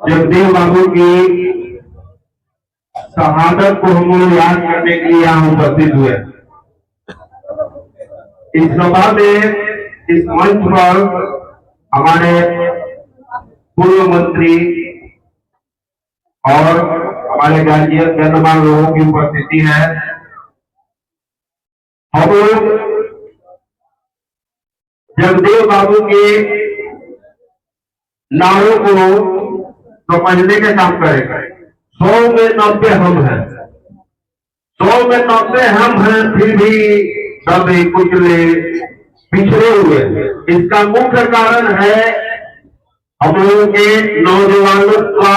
जगदेव बाबू की शहादत को हम लोग याद करने के लिए यहाँ उपस्थित हुए। इस सभा में, इस मंच पर हमारे पूर्व मंत्री और हमारे गार्जियन गणमान्य लोगों की उपस्थिति है। हम जगदेव बाबू के नारों को समझने का काम करेंगे। 100 में 90 हम हैं, 100 में 90 हम हैं, फिर भी दबे कुचले पिछड़े हुए। इसका मुख्य कारण है हम लोगों के नौजवानों का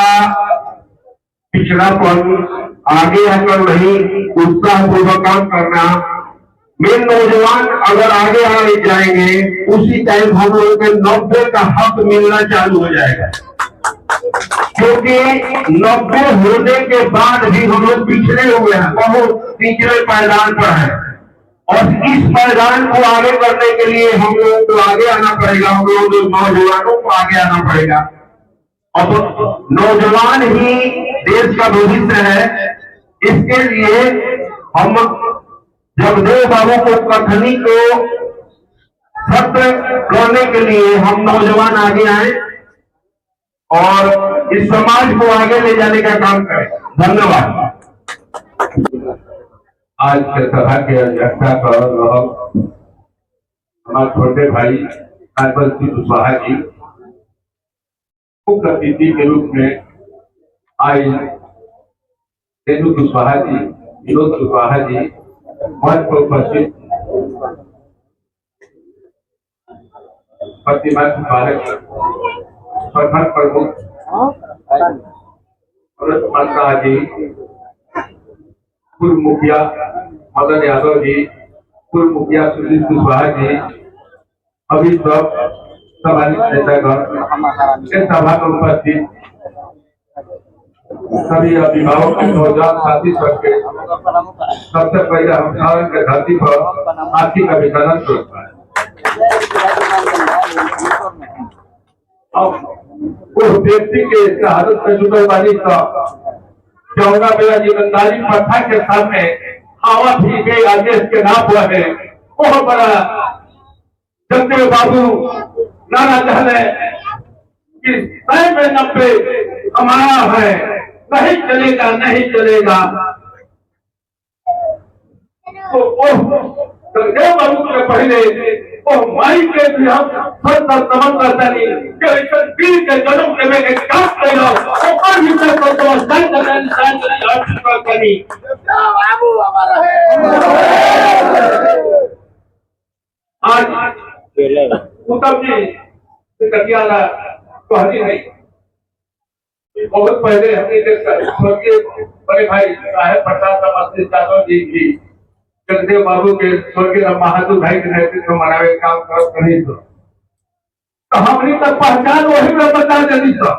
पिछड़ापन, आगे आकर नहीं उत्साह पूर्वक काम करना। मेन नौजवान अगर आगे आगे जाएंगे उसी टाइम हम लोगों के 90 का हक मिलना चालू हो जाएगा, क्योंकि 90 होने के बाद भी हम लोग पिछड़े हुए हैं, बहुत निचले पायदान पर है। और इस पायदान को आगे करने के लिए हम लोगों को आगे आना पड़ेगा, हम लोगों नौजवानों को आगे आना पड़ेगा। अब नौजवान ही देश का भविष्य है। इसके लिए हम जगदेव बाबू को कथनी को सत्य करने के लिए हम नौजवान आगे आए और इस समाज को आगे ले जाने का काम करें। धन्यवाद। आज के सभा के अध्यक्षता कर हमारे छोटे भाई काजल सिंह कुशवाहा जी मुख्य अतिथि के रूप में आई। तेजू कुशवाहा जी, विनोद कुशवाहा जी मंच पर उपस्थित, प्रतिमा कुशवाहा जी, प्रखंड प्रमुख माता जी, पूर्व मुखिया मदन यादव जी, पूर्व मुखिया सुशील कुशवाहा जी, अभी सब सभा नेतागण के सभा में उपस्थित सभी अभिभावक नौजवान साथी सबके सबसे पहले हम सारण के धरती पर आर्थिक अभिनंदन करता है। अब उस व्यक्ति के शहादत में जुटल वाली जाऊंगा मेरा जीवनदारी प्रथा के सामने हवा भी गई आदेश के नाम हुआ है। बहुत बड़ा जगदेव बाबू नारा चले कि 100 में 90 हमारा है, नहीं चलेगा नहीं चलेगा। तो जगदेव बाबू के पहले माई के भी हम समझ करता नहीं के जन्म के में एक काम करेगा और भीतर को तो स्थान करना इंसान करनी बाबू हमारा है। आज उत्तम जी कटियाला कहती नहीं, बहुत पहले हमने स्वर्गीय बड़े भाई साहेब प्रसाद यादव जी की जगदेव बाबू के स्वर्गीय बहादुर भाई के नेतृत्व में हमारा काम कर तो हमने तक पहचान वही में बता देनी था।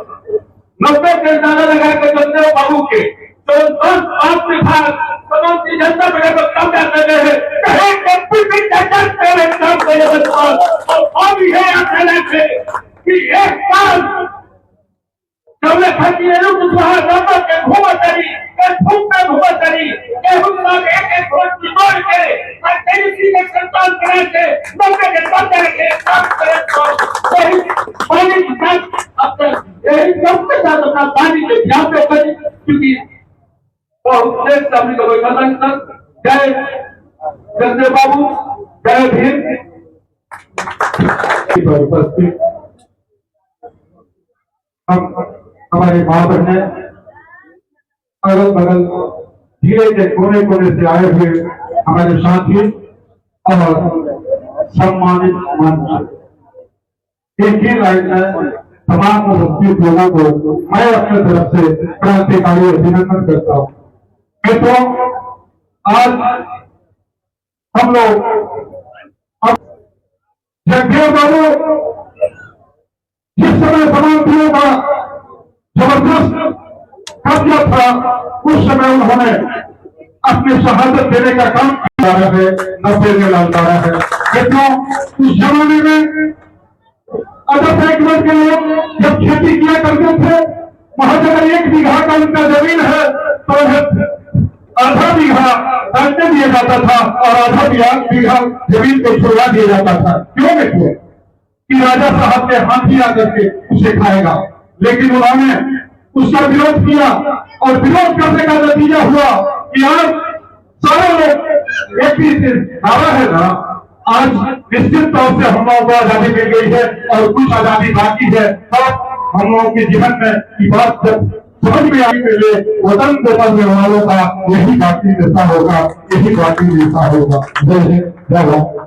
90 के नारा लगा के जगदेव बाबू के तो 10 5 विभाग तमाम की जनता मेरे को कम कर रहे हैं, कहे कंप्यूटर टचर करे काम करे और अब ये अकेले थे कि एक साल जबले खतिए लोग सुहा नंबर के घुमा करी के फूक में घुमा करी के हम लोग एक वोट जोड़ के और तेरी के संतान करा के 90 के बंद के काम करे तो वही पानी के साथ अपना यही सब के साथ अपना पानी के ध्यान पे करी, क्योंकि बहुत देश का अपनी कोई खतन तक जय जगदेव बाबू, जय भीम। उपस्थित हमारे माँ बहने अगल बगल जिले के कोने कोने से आए हुए हमारे साथी और सम्मानित मंच, एक ही लाइन में तमाम उपस्थित लोगों को मैं अपने तरफ से क्रांतिकारी अभिनंदन करता हूँ। तो आज हम लोग जगदेव बाबू जिस समय समाधियों का जबरदस्त कब्जा था, उस समय उन्होंने अपनी शहादत देने का काम ललकारा है, 90 में ललकारा है। देखो उस जमाने में अदर बैकवर्ड के लोग जब खेती किया करते थे, वहां अगर 1 बीघा का उनका जमीन है तो आधा बीघा काटने दिया जाता था और आधा बीघा जमीन को छुड़वा दिया जाता था। क्यों देखो कि राजा साहब के हाथी आकर के उसे खाएगा, लेकिन उन्होंने उसका विरोध किया और विरोध करने का नतीजा हुआ कि आज सारे लोग एक ही दावा है ना, आज निश्चित तौर से हम लोगों को आजादी मिल गई है और कुछ आजादी बाकी है। तब हम लोगों के जीवन में की बात जब समझ में आने के लिए वतन को करने वालों का यही बाकी नेता होगा, यही बाकी नेता होगा। जय हिंद, जय भारत।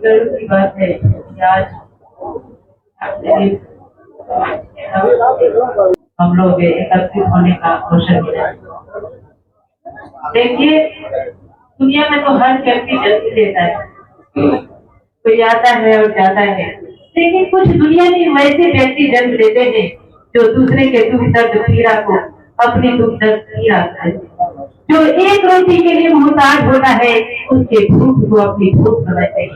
गर्व की बात है कि आज हम लोग एकत्रित होने का अवसर मिला। देखिए, दुनिया में तो हर व्यक्ति जन्म लेता है, कोई आता है और जाता है, लेकिन कुछ दुनिया में वैसे व्यक्ति जन्म लेते हैं जो दूसरे के दुख दर्द पीड़ा को अपनी दुख दर्द पीड़ा है, जो एक रोटी के लिए मुहताज होता है, उसके भूख को अपनी भूख समझते हैं,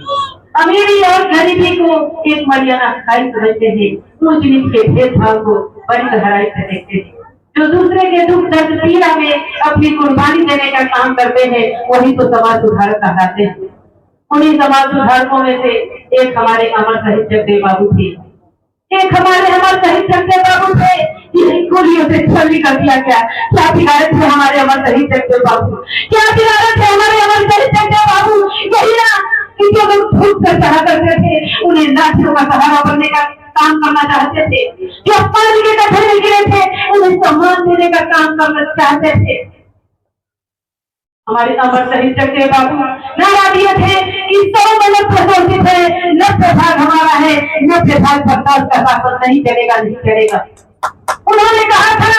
अमीरी और गरीबी को एक मर्यादा खाई समझते हैं, ऊंच नीच के भेदभाव को बड़ी गहराई से देखते हैं, जो दूसरे के दुख दर्द पीड़ा में अपनी कुर्बानी देने का काम करते हैं, वही तो समाज सुधारक कहलाते हैं। उन्हीं समाज सुधारकों में से एक हमारे अमर शहीद जगदेव बाबू थे, एक हमारे अमर शहीद जगदेव बाबू थे। गोलियों से छलनी कर दिया क्या बिगाड़े थे हमारे अमर शहीद जगदेव बाबू, क्या बिगाड़े थे हमारे अमर शहीद जगदेव बाबू। यही ना कि जो लोग खुद कर चाहा करते थे, उन्हें लाठियों का सहारा बनने का काम करना चाहते थे, जो पानी के गड्ढे में गिरे थे उन्हें सम्मान देने का काम करना चाहते थे। हमारे अमर शहीद जगदेव बाबू नारा दिए थे कि 100 मिनट प्रशंसित है, 90 भाग हमारा है, 90 भाग बर्दाश्त का शासन नहीं चलेगा, नहीं चलेगा। उन्होंने कहा था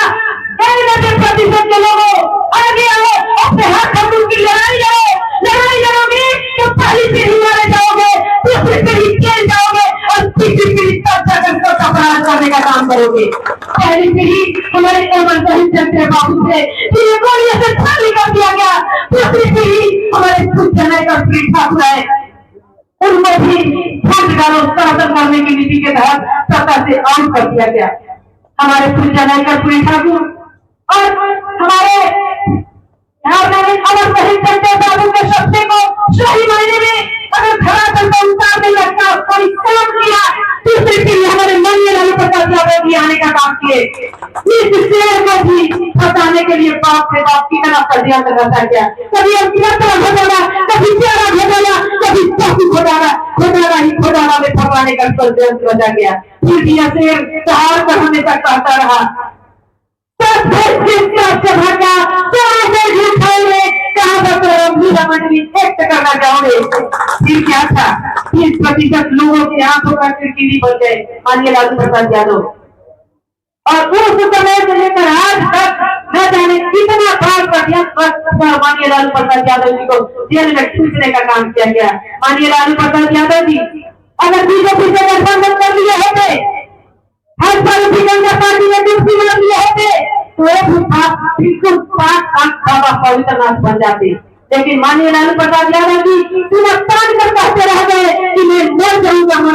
90% के लोगों आगे आओ, अपने हाथ हमलों की लड़ाई लड़ोगे तो पहली पीढ़ी मारे जाओगे, दूसरी पीढ़ी जेल जाओगे और तीसरी पीढ़ी अपराध करने का काम करोगे। पहली पीढ़ी हमारे अमर शहीद जगदेव बाबू थे, जिन्हें गोलियों से छाली कर दिया गया। दूसरी पीढ़ी हमारे खुद जनक का प्रीत ठाकुर है, उनको भी शासन करने की नीति के तहत सत्ता से आउट कर दिया गया। हमारे खुद जनक का प्रीत ठाकुर और हमारे अमर शहीद जगदेव बाबू के शब्द को सही मायने में अगर धरातल पर उतारने लगता कोई काम किया, दूसरी पीढ़ी हमारे माननीय लालू प्रसाद यादव जी आने का काम किए। इस शेर को भी फंसाने के लिए बाप से बाप की तरह षड्यंत्र रचा गया। कभी घोटाला, कभी प्यारा घोटाला, कभी घोटाला ही घोटाला में फंसाने का षड्यंत्र रचा गया। फिर यह शेर पहाड़ पर हमेशा कहता रहा, करना चाहोगे। फिर क्या था, 30% लोगों के आंखों का किरकिरी बन गए माननीय लालू प्रसाद यादव, और उस समय से लेकर आज तक न जाने कितना बार माननीय लालू प्रसाद यादव जी को जेल में ठूसने का काम किया गया। माननीय लालू प्रसाद यादव जी अगर बीजेपी से गठबंधन कर लिए होते, हर पार्टी जनता पार्टी में दुष्टी बना दिए होते, तो आप बिल्कुल पवित्रनाथ बन जाते। लेकिन माननीय लालू प्रसाद यादव जी बिना तान कर कहते रह गए कि मैं मर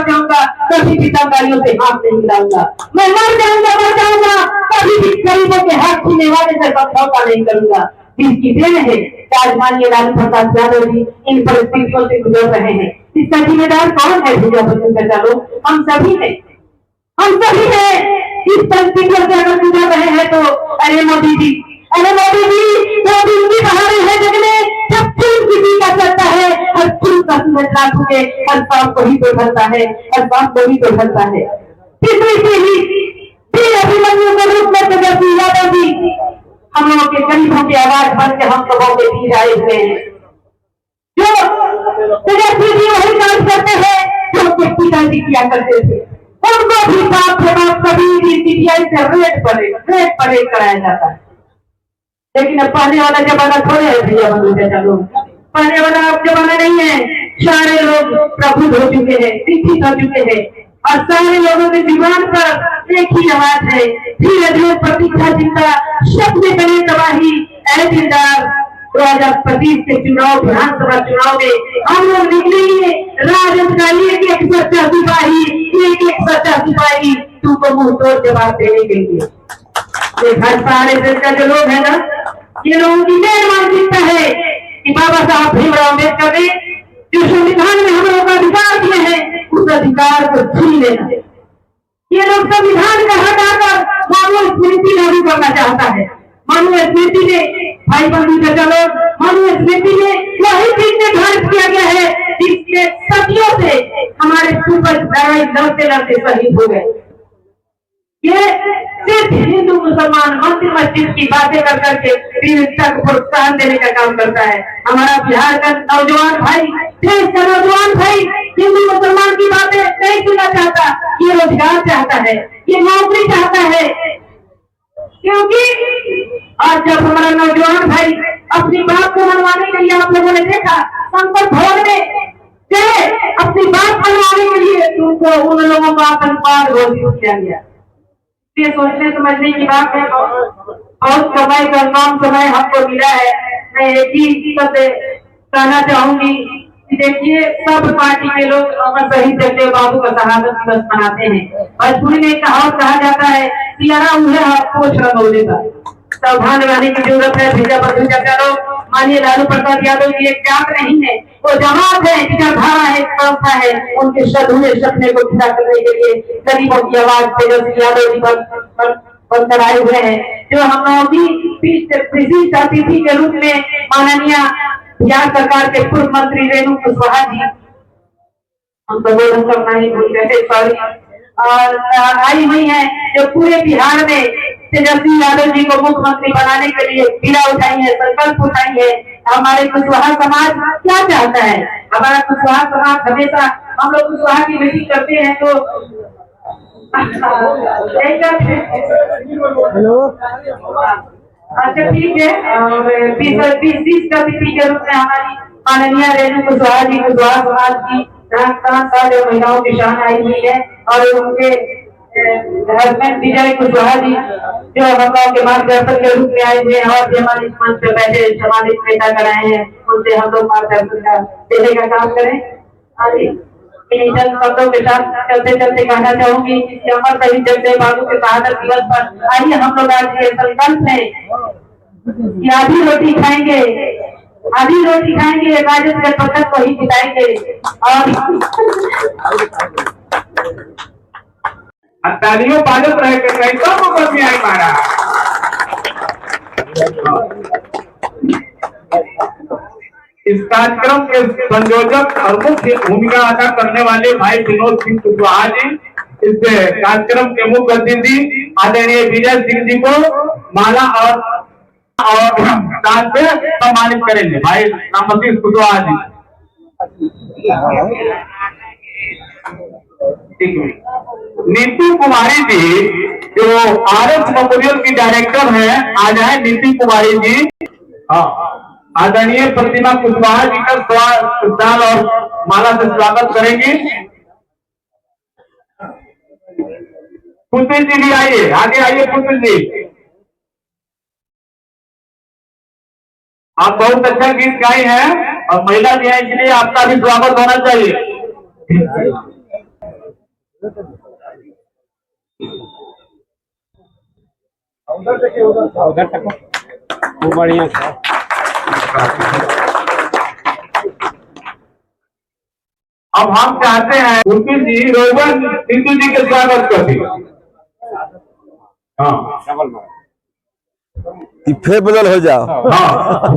जाऊंगा, कभी भी दंगाइयों से हाथ नहीं मिलाऊंगा, मैं मर जाऊंगा, कभी भी गरीबों के हाथ छीने वाले से समझौता नहीं करूंगा। जिसकी देन है आज माननीय लालू प्रसाद यादव जी इन परिस्थितियों से गुजर रहे हैं। इसका जिम्मेदार कौन है भैया बच्चों का? चलो हम सभी हैं। इस परिस्थितियों से अगर गुजर रहे हैं तो अरे मोदी जी बहारे है जग में, जब खून किसी का चलता है और खून का सूरज लाखों के हर सांप को ही तो ढलता है, हर सांप को ही तो ढलता है। तीसरी पीढ़ी अभिमन्यु के रूप में तेजस्वी यादव जी हम लोगों के गरीबों की आवाज बन के हम सबों के बीच आए हुए हैं। जो तेजस्वी जी वही काम करते हैं जो उनके पिताजी किया करते थे। उनको भी बाप से बाप कभी भी सीबीआई से रेड परेड कराया जाता है। लेकिन अब पहले वाला जमाना थोड़े है भैया बंधु चाचा लोग, पहले वाला अब जमाना नहीं है। सारे लोग प्रबुद्ध हो चुके हैं, शिक्षित हो चुके हैं और सारे लोगों के जीवन पर एक ही आवाज है, धीरे धीरे प्रतीक्षा चिंता सपने बने तबाही। ऐ दिलदार 2025 के चुनाव, विधानसभा चुनाव में हम लोग निकलेंगे राजद का एक सच्चा सिपाही, एक सच्चा सिपाही तुमको मुंह तोड़ जवाब देने के लिए। ये भाजपा आरएसएस का जो लोग है ना, ये लोगों की मेन मानसिकता है कि बाबा साहब भीमराव अम्बेडकर ने जो संविधान में हम लोगों का अधिकार दिए हैं उस अधिकार को छीन लेना। ये लोग संविधान का हटाकर मानव स्मृति लागू करना चाहता है। मानव स्मृति में भाई बंधु चाचा लोग, मानव स्मृति में वही चीज निर्धारित किया गया है जिसके सदियों से हमारे पूर्वज लड़ते लड़ते शहीद हो गए। ये सिर्फ हिंदू मुसलमान मंदिर मस्जिद की बातें कर करके विविधता को प्रोत्साहन देने का काम करता है। हमारा बिहार का नौजवान भाई, देश का नौजवान भाई हिंदू मुसलमान की बातें नहीं सुनना चाहता। ये रोजगार चाहता है, ये नौकरी चाहता है, क्योंकि आज जब हमारा नौजवान भाई अपनी बात को मनवाने के लिए, आप लोगों ने देखा संकट भवन में गए अपनी बात मनवाने के लिए, तुमको उन लोगों को आतंकवाद घोषित किया गया। ये सोचने समझने की बात है। बहुत समय का कम समय हमको मिला है। मैं एक ही कहना चाहूंगी कि देखिए, सब पार्टी के लोग अमर शहीद जगदेव बाबू का शहादत दिवस मनाते हैं। भोजपुरी में कहा जाता है कि यारा उन्हें आपको श्रमोले का सावधान रहने की जरूरत है। भैया बंधु चाचा लोग, माननीय लालू प्रसाद यादव जी एक जात नहीं है, वो जमात है, विचारधारा है, संस्था है। उनके सदुए सपने को पूरा करने के लिए गरीबों की आवाज तेजस्वी यादव जी बनकर आए हुए हैं, जो हम लोगों की विशिष्ट अतिथि के रूप में माननीय बिहार सरकार के पूर्व मंत्री रेणु कुशवाहा जी, हम संबोधन करना ही भूल गए, सॉरी, और आई हुई है, जो पूरे बिहार में तेजस्वी यादव जी को मुख्यमंत्री बनाने के लिए बीड़ा उठाई है, संकल्प उठाई है। हमारे कुशवाहा समाज क्या चाहता है? हमारा कुशवाहा समाज हमेशा, हम लोग कुशवाहा की मीटिंग करते हैं तो हेलो, अच्छा ठीक है, और 20 का तिथि के रूप में हमारी माननीय रेणु कुशवाहा जी कुशवाहा समाज की जो महिलाओं की शान आई हुई है, और उनके हस्बैंड विजय कुशवाहा जी जो हम लोगों के मार्गदर्शन के रूप में आए हुए हैं और हमारे इस मंच पर बैठे सम्मानित नेता कराए हैं, उनसे हम लोग मार्गदर्शन का देने का काम करें। शब्दों के साथ चलते चलते कहना चाहूंगी कि अमर शहीद जगदेव बाबू के शहादत दिवस पर आइए हम लोग आज ये संकल्प है कि आधी रोटी खाएंगे, आधी रोटी खाएंगे, राजद के पतन को ही जिताएंगे। और तालियों बाजत रहे के कैसा मुकदम आई मारा। इस कार्यक्रम के संयोजक और मुख्य भूमिका अदा करने वाले भाई विनोद सिंह कुशवाहा जी, इस कार्यक्रम के मुख्य अतिथि आदरणीय विजय सिंह जी को माला और दान से सम्मानित करेंगे भाई रामसिंह कुशवाहा जी। नीति कुमारी जी जो आरएस मेमोरियल की डायरेक्टर हैं, आ जाए नीति कुमारी जी। हाँ, आदरणीय प्रतिमा कुशवाहा जी का दान और माला से स्वागत करेंगे। पुतुल जी भी आइए, आगे आइए पुतुल जी। आप बहुत अच्छा गीत गाए हैं और महिला भी है, इसलिए आपका भी स्वागत होना चाहिए। उधर तक वो बढ़िया था। अब हम चाहते हैं उर्मी जी रोहन सिंधु जी के स्वागत करते। हाँ, फिर बदल हो जाओ। हाँ,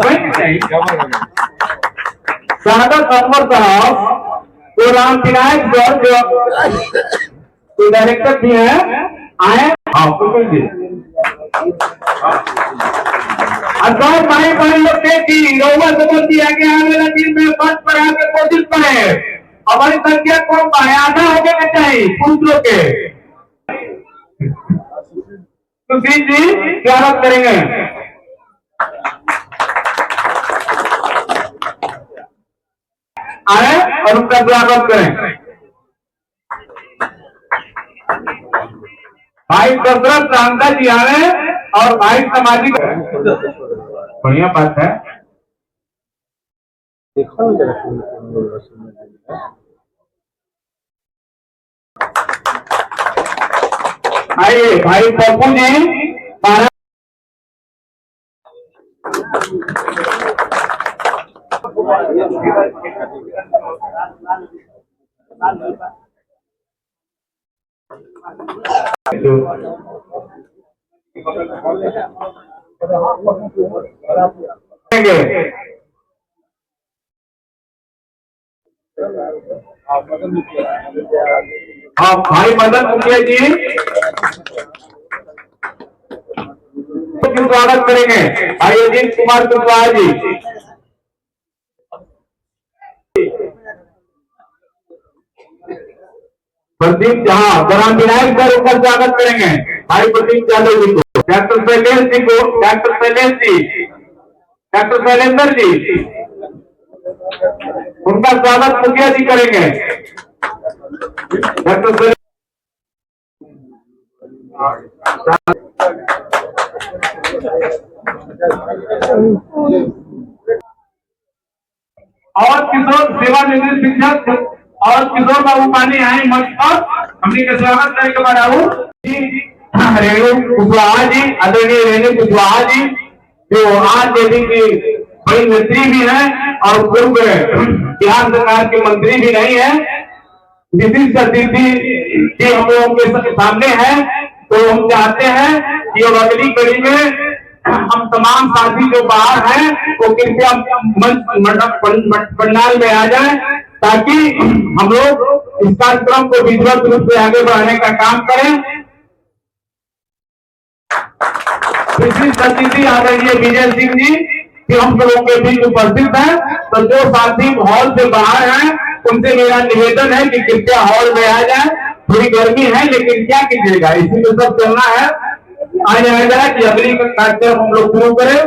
स्वागत अकबर साहब तो राम विनायक जो डायरेक्टर भी है आए। हाँ कुछ जी अगर भाई बहन लोग देखी रोमा समझती आगे आने वाले दिन में मंच पर आके कोशिश करें। हमारी संख्या कम है, आधा हो गया चाहिए पुरुष लोग के। सुशील जी स्वागत करेंगे। आए और उनका स्वागत करें। भाई दशरथ रामदा जी आ रहे हैं और भाई सामाजिक बढ़िया बात है। आइए भाई पप्पू जी हाँ भाई मदन मुखिया जी स्वागत करेंगे। भाई अजीत कुमार कुशवाहा जी, प्रदीप जहाँ ग्राम विधायक सर ऊपर स्वागत करेंगे। भाई प्रदीप यादव जी को, डॉक्टर शैलेश जी को, डॉक्टर शैलेश जी, डॉक्टर शैलेंद्र जी, उनका स्वागत मुखिया जी करेंगे। डॉक्टर और किशोर सेवानिवृत्त शिक्षक और किशोर बाबू पानी आए मंच पर, हमने का स्वागत करके बढ़ाऊ रेणु कुशवाहा जी, आदरणीय रेणु कुशवाहा जी, जो आज देवी की बड़ी नेत्री भी है और पूर्व बिहार सरकार के मंत्री भी नहीं है। विशिष्ट अतिथि जी हम लोगों के सामने है, तो हम चाहते हैं कि अगली कड़ी में हम तमाम साथी जो बाहर हैं वो कृपया पंडाल में आ जाएं, ताकि हम लोग इस कार्यक्रम को विधिवत रूप से आगे बढ़ाने का काम करें। विशिष्ट अतिथि आदरणीय विजय सिंह जी कि हम लोगों के बीच उपस्थित हैं, तो जो साथी हॉल से बाहर हैं उनसे मेरा निवेदन है कि कृपया हॉल में आ जाए। थोड़ी गर्मी है लेकिन क्या कीजिएगा, इसी में सब चलना है। आ जाएगा कि अगली कार्यक्रम हम लोग शुरू करें।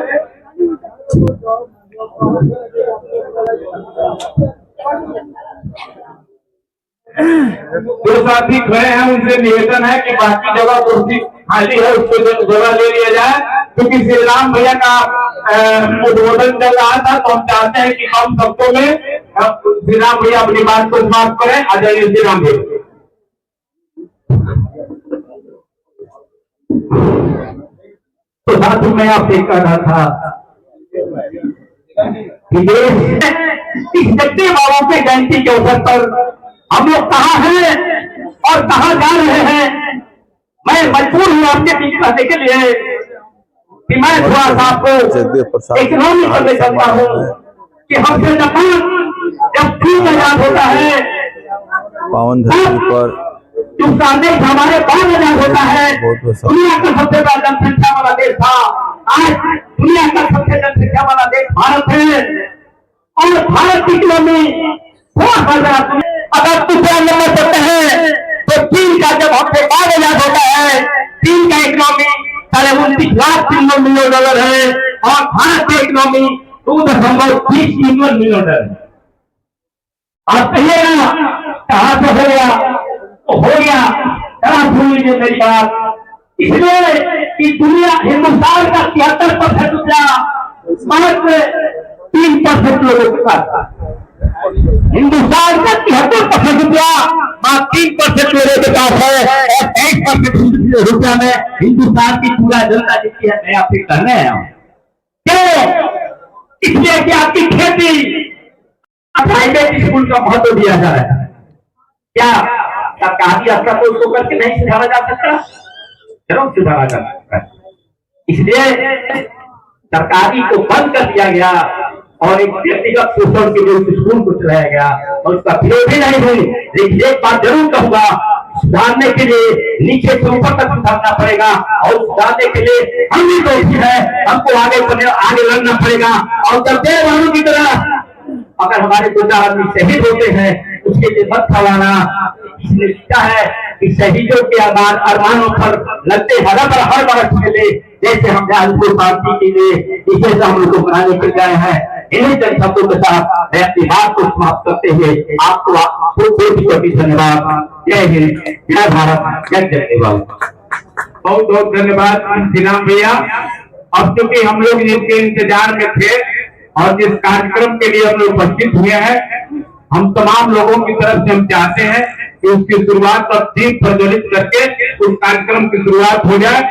जो साथी खड़े हैं उनसे निवेदन है कि बाकी जगह कुर्सी खाली है उसको जगह ले लिया जाए, क्योंकि श्री राम भैया का उद्बोधन चल रहा था, तो हम चाहते हैं कि हम सबको में श्री राम भैया अपनी बात को समाप्त करें। आदरणीय श्री राम भैया। तो साधु मैं आपसे कह रहा था कि इस जगदीश बाबू के जयंती के अवसर पर हम लोग कहाँ हैं और कहाँ जा रहे हैं। मैं मजबूर हूँ आपके बीच कहने के लिए कि मैं थोड़ा सा आपको इकोनॉमी करने चलता हूँ कि हमसे जब ठीक आजाद होता है, पावन धरती पर जो संदेश हमारे बाद आजाद होता है, दुनिया का सबसे बड़ा जनसंख्या वाला देश था, आज दुनिया का सबसे जनसंख्या वाला देश भारत है। और भारत की इकोनॉमी अगर दूसरा नंबर करते हैं तो चीन का जब हमसे बाद आजाद होता है, चीन का इकोनॉमी 29 लाख $3 है और भारत की इकोनॉमी 2.30 $1 है। आप कहिएगा कहां से हो गया, तो हो गया, जरा सुन लीजिए मेरी बात। इसलिए कि दुनिया हिंदुस्तान का 73% रुपया मात्र 3% लोगों के पास था। हिंदुस्तान का 73% रुपया मात्र 3% लोगों के पास है और 23% रुपया में हिंदुस्तान की पूरा जनता जितनी है। मैं आपसे कहने आया हूं क्यों, इसलिए कि आपकी खेती प्राइवेट स्कूल का महत्व दिया जा रहा है। क्या सरकारी स्तर को उसको करके नहीं सुधारा जा सकता? जरूर सुधारा जा सकता है। इसलिए सरकारी को बंद कर दिया गया और एक व्यक्तिगत पोषण के लिए स्कूल को चलाया गया और उसका विरोध भी नहीं हुई। लेकिन एक बात जरूर कहूंगा, सुधारने के लिए नीचे से ऊपर तक सुधारना पड़ेगा और सुधारने के लिए हम भी दोषी है, हमको आगे लड़ना पड़ेगा। और जब देर वालों की तरह अगर हमारे 2-4 आदमी शहीद होते हैं उसके लिए मत खवाना। इसलिए लिखा है कि शहीदों के अरमानों पर लगते हर बरस मेले, जैसे हम आज शांति के लिए विशेष हम लोग को बनाने के गए हैं। इन्हीं जन शब्दों के साथ मैं अपनी बात को समाप्त करते हुए आपको कोटि धन्यवाद। जय हिंद, जय भारत, जय जय देवाल। बहुत बहुत धन्यवाद श्रीराम भैया। अब चूंकि हम लोग जिसके इंतजार में थे और जिस कार्यक्रम के लिए हम लोग उपस्थित हुए हैं, हम तमाम लोगों की तरफ से हम चाहते हैं कि उसकी शुरुआत अब दीप प्रज्वलित करके उस कार्यक्रम की शुरुआत हो जाए।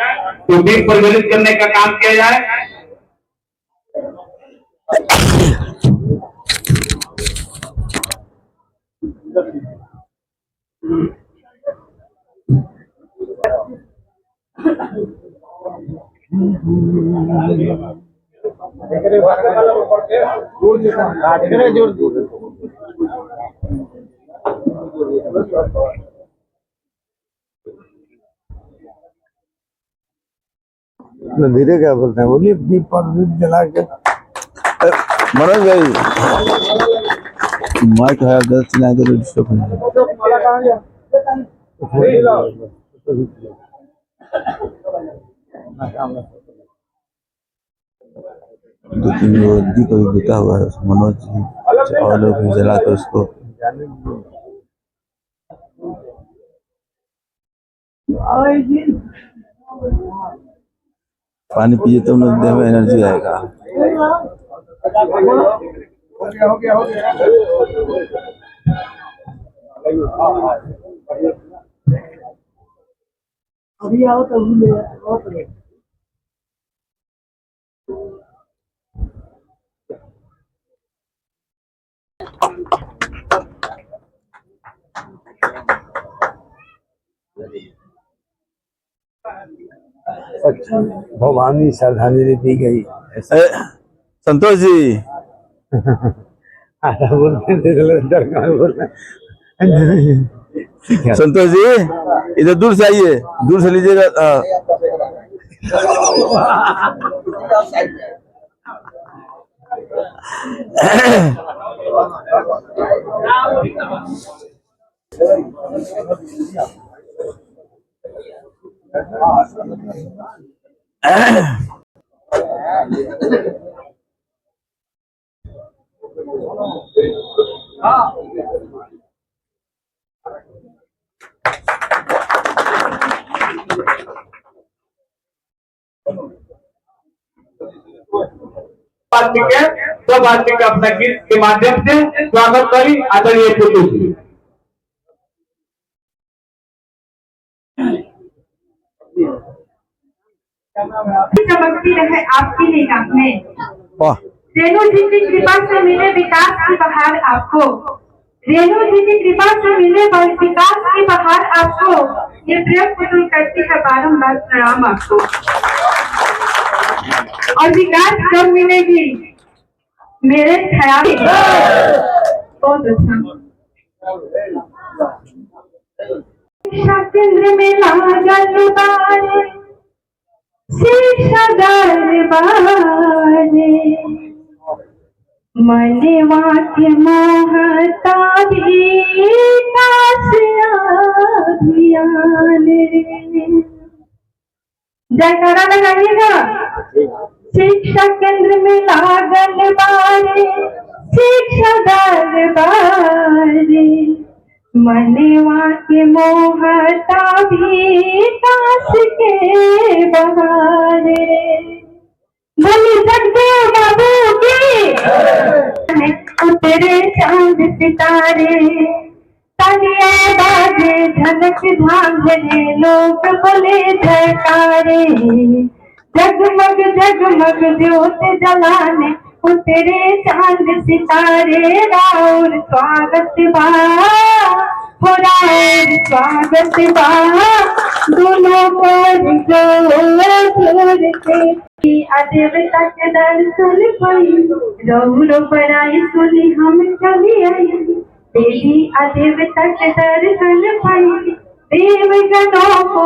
तो दीप प्रज्वलित करने का काम किया जाए। धीरे क्या बोलते हैं, बोलिए। दीप पर दीप जला के मनोज भाई माइक है, गलत चला के डिस्टर्ब नहीं। दो तीन दीप अभी बुता हुआ है, मनोज जी और लोग भी जला के उसको पानी पिए तो उन्हें देह में एनर्जी आएगा। अभी आओ तो भवानी श्रद्धांजलि दी गई। संतोष जी संतोष जी इधर दूर से आइए, दूर से लीजिएगा। सब आदमी का अपना गीत के माध्यम से स्वागत करी आदरणीय पुतु जी। चमकती रहे आपकी निगाह में, वाह। रेणु जी की कृपा से मिले विकास की बहार आपको, रेणु जी की कृपा से मिले विकास की बहार आपको। ये प्रेम पुतुल करती है बारंबार प्रणाम आपको। और विकास कब मिलेगी मेरे ख्याल बहुत अच्छा। शिक्षा केंद्र में लागल बारे, शिक्षा दरबारे, मनवा के मोहता विकास अभियान रे। जयकारा लगाइएगा। शिक्षा केंद्र में लागल बारे, शिक्षा दरबारे, मनवा के मोहता विकास के बहारे। बोली जगदेव बाबू की उतरे चांद सितारे, तालियां बाजे झलक झांझरे, लोग बोले जयकारे। जगमग जगमग ज्योत जलाने उतरे चांद सितारे, राउर स्वागत बा हो राउर स्वागत बा। दोनों पर जोर से अदेवता के दर्शन पाई, रौरो बड़ाई सुनी हम चली आई। देवी अदेवता के दर्शन पाई, देवगणों को